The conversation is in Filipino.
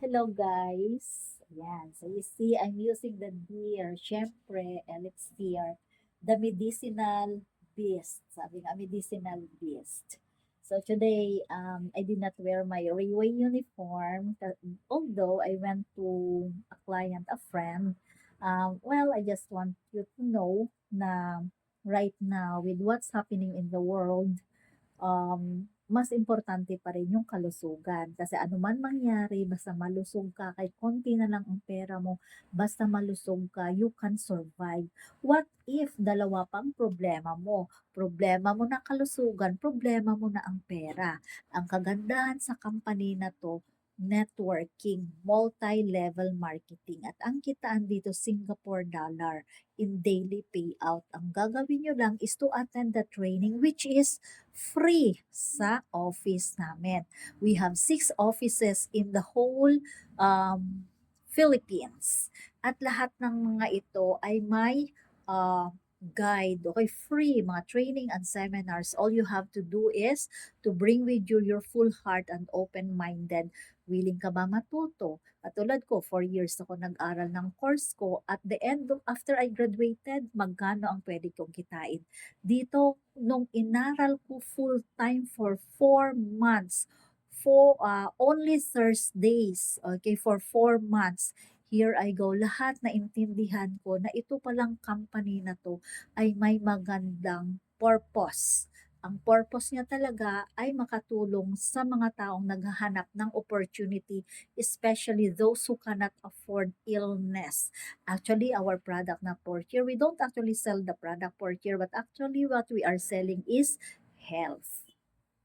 Hello guys. Ayan. So you see, I'm using the Deer, syempre, elixir, the medicinal beast. Sabi nga, medicinal beast. So today, I did not wear my railway uniform, although I went to a client, a friend. Well, I just want you to know na right now, with what's happening in the world, mas importante pa rin yung kalusugan. Kasi ano man mangyari, basta malusog ka, kahit konti na lang ang pera mo, basta malusog ka, you can survive. What if dalawa pang problema mo? Problema mo na kalusugan, problema mo na ang pera. Ang kagandahan sa company na to, networking, multi-level marketing. At ang kitaan dito, Singapore dollar in daily payout. Ang gagawin nyo lang is to attend the training which is free sa office namin. We have 6 offices in the whole Philippines. At lahat ng mga ito ay may guide, okay, free, mga training and seminars. All you have to do is to bring with you your full heart and open-minded. Willing ka ba matuto? Katulad ko, 4 years ako nag-aral ng course ko. At the end of, after I graduated, magkano ang pwede kong kitain? Dito, nung inaral ko full-time for 4 months, only Thursdays, okay, for 4 months, here I go. Lahat na intindihan ko na ito palang company na to ay may magandang purpose. Ang purpose niya talaga ay makatulong sa mga taong naghahanap ng opportunity, especially those who cannot afford illness. Actually, our product na Portier, we don't actually sell the product Portier, but actually what we are selling is health.